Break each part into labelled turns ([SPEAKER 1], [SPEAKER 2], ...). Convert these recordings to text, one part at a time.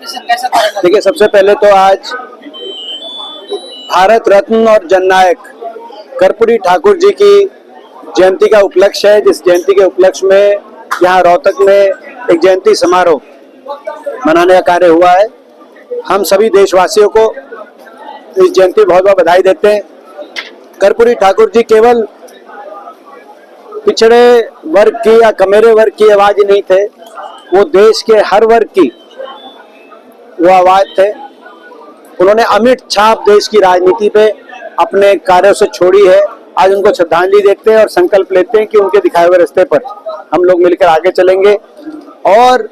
[SPEAKER 1] देखिए, सबसे पहले तो आज भारत रत्न और जननायक कर्पूरी ठाकुर जी की जयंती का उपलक्ष्य है, जिस जयंती के उपलक्ष्य में यहाँ रोहतक में एक जयंती समारोह मनाने का कार्य हुआ है। हम सभी देशवासियों को इस जयंती बहुत बहुत बधाई देते हैं। कर्पूरी ठाकुर जी केवल पिछड़े वर्ग की या कमेरे वर्ग की आवाज ही नहीं थे, वो देश के हर वर्ग की वो आवाज थे। उन्होंने अमिट छाप देश की राजनीति पे अपने कार्यों से छोड़ी है। आज उनको श्रद्धांजलि देते हैं और संकल्प लेते हैं कि उनके दिखाए हुए रास्ते पर हम लोग मिलकर आगे चलेंगे और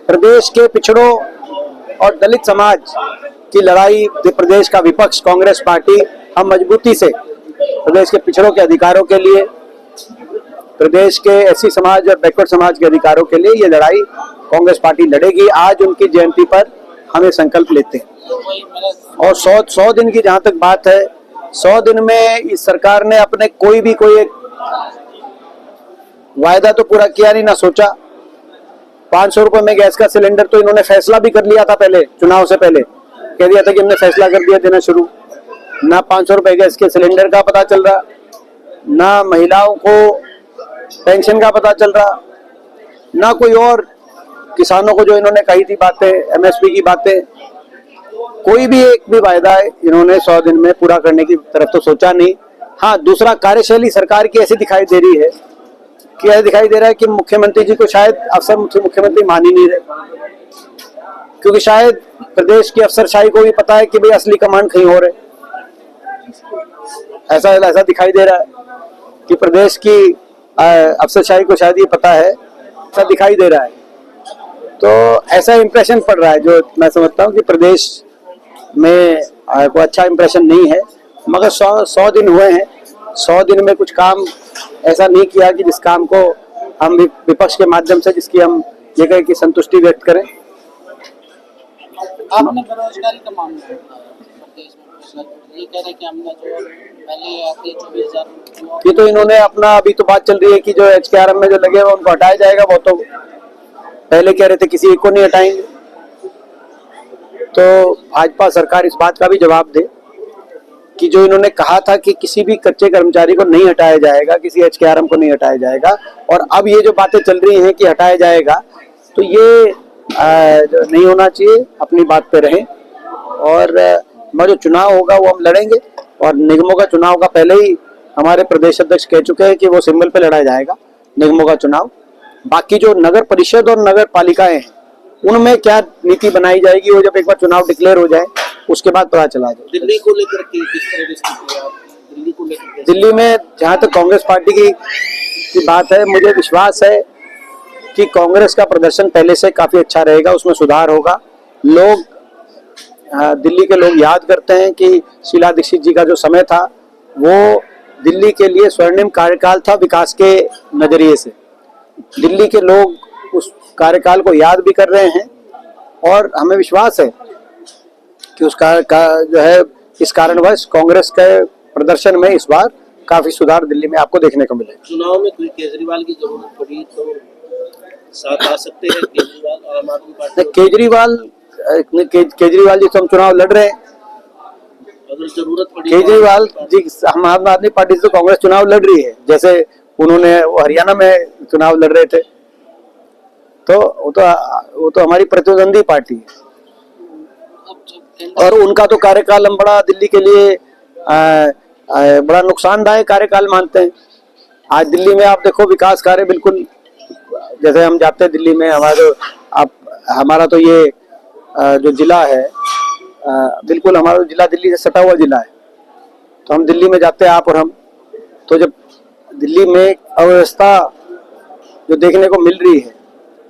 [SPEAKER 1] प्रदेश के पिछड़ों और दलित समाज की लड़ाई, प्रदेश का विपक्ष कांग्रेस पार्टी, हम मजबूती से प्रदेश के पिछड़ों के अधिकारों के लिए, प्रदेश के एससी समाज और बैकवर्ड समाज के अधिकारों के लिए ये लड़ाई कांग्रेस पार्टी लड़ेगी। आज उनकी जयंती पर हमें संकल्प लेते हैं। और 100 दिन की जहां तक बात है, 100 दिन में इस सरकार ने अपने कोई एक वायदा तो पूरा किया नहीं, ना सोचा। 500 रुपए में गैस का सिलेंडर तो इन्होंने फैसला भी कर लिया था, पहले चुनाव से पहले कह दिया था कि हमने फैसला कर दिया देना शुरू। ना 500 रुपए गैस के सिलेंडर का पता चल रहा, ना महिलाओं को पेंशन का पता चल रहा, ना कोई और किसानों को जो इन्होंने कही थी बातें, एमएसपी की बातें, कोई भी एक भी वायदा इन्होंने 100 दिन में पूरा करने की तरफ तो सोचा नहीं। हाँ, दूसरा कार्यशैली सरकार की ऐसी दिखाई दे रही है कि ऐसा दिखाई दे रहा है कि मुख्यमंत्री जी को शायद अफसर मुख्यमंत्री मान ही नहीं रहे, क्योंकि शायद प्रदेश की अफसरशाही को भी पता है कि भाई असली कमांड कहीं और है। ऐसा दिखाई दे रहा है कि प्रदेश की अफसरशाही को शायद ये पता है, ऐसा दिखाई दे रहा है। तो ऐसा इंप्रेशन पड़ रहा है जो मैं समझता हूँ कि प्रदेश में कोई अच्छा इंप्रेशन नहीं है। मगर 100 दिन हुए हैं, 100 दिन में कुछ काम ऐसा नहीं किया कि जिस काम को हम विपक्ष के माध्यम से जिसकी हम ये कहें कि संतुष्टि व्यक्त करें।
[SPEAKER 2] आपने बेरोजगारी का मामला ये कह रहे कि हमने जो पहले आते 24,000
[SPEAKER 1] ये तो इन्होंने अपना, अभी तो बात चल रही है कि जो HKRM में जो लगे हुए उनको हटाया जाएगा। वो तो पहले कह रहे थे किसी एक को नहीं हटाएंगे। तो भाजपा सरकार इस बात का भी जवाब दे कि जो इन्होंने कहा था कि किसी भी कच्चे कर्मचारी को नहीं हटाया जाएगा, किसी HKRM को नहीं हटाया जाएगा, और अब ये जो बातें चल रही हैं कि हटाया जाएगा, तो ये नहीं होना चाहिए। अपनी बात पे रहें और जो चुनाव होगा वो हम लड़ेंगे। और निगमों का चुनाव का पहले ही हमारे प्रदेश अध्यक्ष कह चुके हैं कि वो सिंबल पे लड़ा जाएगा निगमों का चुनाव। बाकी जो नगर परिषद और नगर पालिकाएं हैं उनमें क्या नीति बनाई जाएगी, वो जब एक बार चुनाव डिक्लेयर हो जाए उसके बाद पता चला जाए।
[SPEAKER 2] दिल्ली को लेकर किस तरह की स्थिति है? दिल्ली को लेकर,
[SPEAKER 1] दिल्ली में जहां तक कांग्रेस पार्टी की बात है, मुझे विश्वास है कि कांग्रेस का प्रदर्शन पहले से काफी अच्छा रहेगा, उसमें सुधार होगा। लोग दिल्ली के लोग याद करते हैं कि शीला दीक्षित जी का जो समय था वो दिल्ली के लिए स्वर्णिम कार्यकाल था विकास के नजरिए से। दिल्ली के लोग उस कार्यकाल को याद भी कर रहे हैं और हमें विश्वास है कि उसका जो है इस कारणवश कांग्रेस के प्रदर्शन में इस बार काफी सुधार दिल्ली में आपको देखने को मिलेगा।
[SPEAKER 2] चुनाव में कोई केजरीवाल की जरूरत पड़ी तो साथ आ सकते हैं केजरीवाल, आम आदमी पार्टी?
[SPEAKER 1] केजरीवाल जी से हम चुनाव लड़ रहे हैं।
[SPEAKER 2] अगर जरूरत पड़ी
[SPEAKER 1] केजरीवाल जी, हम आम आदमी पार्टी से तो कांग्रेस चुनाव लड़ रही है, जैसे उन्होंने हरियाणा में चुनाव लड़ रहे थे, तो वो तो हमारी प्रतिद्वंदी पार्टी है। और उनका तो कार्यकाल हम बड़ा दिल्ली के लिए बड़ा नुकसानदायक कार्यकाल मानते हैं। आज दिल्ली में आप देखो विकास कार्य बिल्कुल, जैसे हम जाते हैं दिल्ली में, हमारा तो ये जो जिला है बिल्कुल हमारा जिला दिल्ली से सटा हुआ जिला है। तो हम दिल्ली में जाते हैं, आप और हम, तो जब दिल्ली में अव्यवस्था जो देखने को मिल रही है,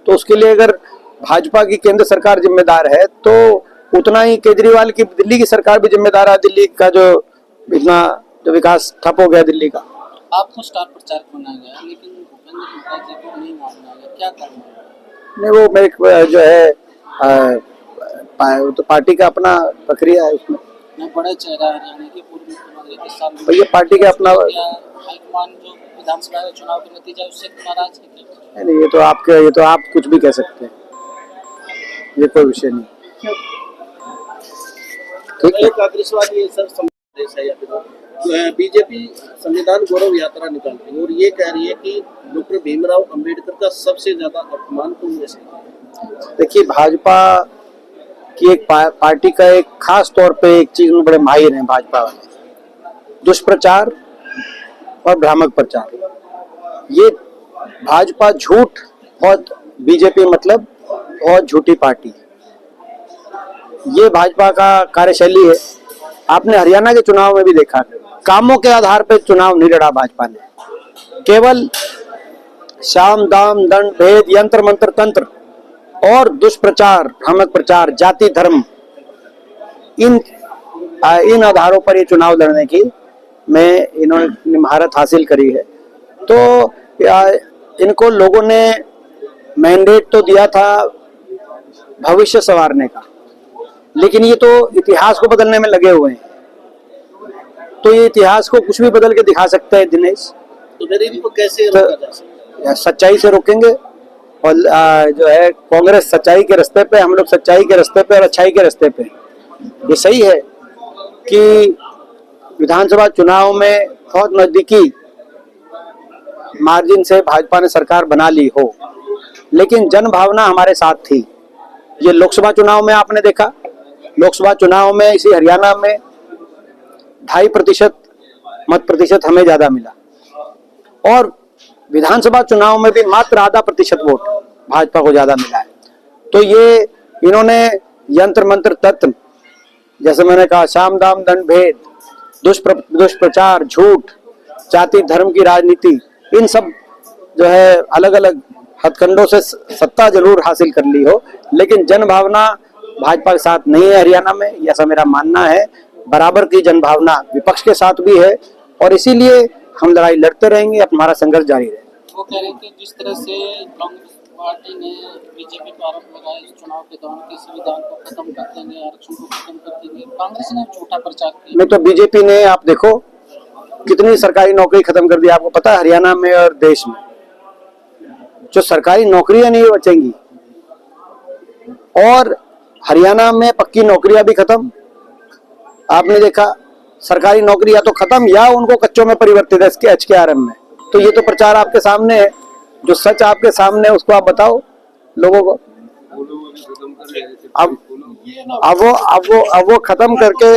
[SPEAKER 1] तो उसके लिए अगर भाजपा की केंद्र सरकार जिम्मेदार है तो उतना ही केजरीवाल की दिल्ली की सरकार भी जिम्मेदार है। दिल्ली का जो इतना जो विकास ठप हो गया दिल्ली का।
[SPEAKER 2] आपको स्टार प्रचारक बनाया गया लेकिन भूपेंद्र हुड्डा जी को नहीं माना गया, क्या कारण है?
[SPEAKER 1] नहीं, वो मेरे जो है तो पार्टी का अपना प्रक्रिया है, उसमें
[SPEAKER 2] बड़ा चेहरा हरियाणा के पूर्व मुख्यमंत्री
[SPEAKER 1] तो ये पार्टी का अपना
[SPEAKER 2] हाईकमान जो विधानसभा चुनाव के नतीजा उससे नाराज है?
[SPEAKER 1] नहीं, ये तो आप कुछ भी कह सकते हैं। ये कोई विषय नहीं। ठीक है।
[SPEAKER 3] एक आदर्शवादी सर संदेश है या फिर बीजेपी संविधान गौरव यात्रा निकाल रही है और ये कह रही है कि डॉक्टर भीमराव अंबेडकर का सबसे ज्यादा अपमान कांग्रेस ने किया।
[SPEAKER 1] देखिए, भाजपा की एक पार्टी का एक खास तौर पे एक चीज में बड़े माहिर हैं भाजपा वाले, दुष्प्रचार और भ्रामक प्रचार। ये भाजपा झूठ बहुत, बीजेपी मतलब बहुत झूठी पार्टी है। ये भाजपा का कार्यशैली है। आपने हरियाणा के चुनाव में भी देखा, कामों के आधार पर चुनाव नहीं लड़ा भाजपा ने, केवल साम दाम दंड भेद यंत्र मंत्र तंत्र और दुष्प्रचार भ्रामक प्रचार जाति धर्म इन आधारों पर ये चुनाव लड़ने की इन्होंने महारत हासिल करी है। तो इनको लोगों ने मैंडेट तो दिया था भविष्य संवारने का, लेकिन ये तो इतिहास को बदलने में लगे हुए हैं। तो ये इतिहास को कुछ भी बदल के दिखा सकते हैं दिनेश।
[SPEAKER 3] तो फिर इनको कैसे रोका जा सकता है?
[SPEAKER 1] सच्चाई से रोकेंगे और जो है कांग्रेस सच्चाई के रास्ते पे, हम लोग सच्चाई के रास्ते पे और अच्छाई के रास्ते पे। ये सही है कि विधानसभा चुनाव में बहुत नजदीकी मार्जिन से भाजपा ने सरकार बना ली हो, लेकिन जन भावना हमारे साथ थी। ये लोकसभा चुनाव में आपने देखा, लोकसभा चुनाव में इसी हरियाणा में 2.5% मत प्रतिशत हमें ज्यादा मिला और विधानसभा चुनाव में भी मात्र 0.5% वोट भाजपा को ज्यादा मिला है। तो ये इन्होंने यंत्र मंत्र तत्व, जैसे मैंने कहा, साम दाम दंड भेद, दुष्प्रचार, झूठ, जाति धर्म की राजनीति, इन सब जो है अलग अलग हथकंडों से सत्ता जरूर हासिल कर ली हो, लेकिन जन भावना भाजपा के साथ नहीं है हरियाणा में, ऐसा मेरा मानना है। बराबर की जन भावना विपक्ष के साथ भी है और इसीलिए हम लड़ाई लड़ते रहेंगे, हमारा संघर्ष जारी रहेगा।
[SPEAKER 2] वो कह रहे हैं कि जिस तरह से कांग्रेस पार्टी ने बीजेपी पर आरोप लगाया इस चुनाव के दौरान कि संविधान को खत्म कर देंगे, आरक्षण को खत्म कर देंगे, कांग्रेस ने झूठा प्रचार किया।
[SPEAKER 1] नहीं तो बीजेपी ने, आप देखो कितनी सरकारी नौकरी खत्म कर दी, आपको पता है हरियाणा में और देश में जो सरकारी नौकरियां नहीं बचेंगी, और हरियाणा में पक्की नौकरियां भी खत्म। आपने देखा सरकारी नौकरी या तो खत्म या उनको कच्चों में परिवर्तित है इसके HKRM में। तो ये तो प्रचार आपके सामने है, जो सच आपके सामने है उसको आप बताओ लोगों को। अब वो खत्म करके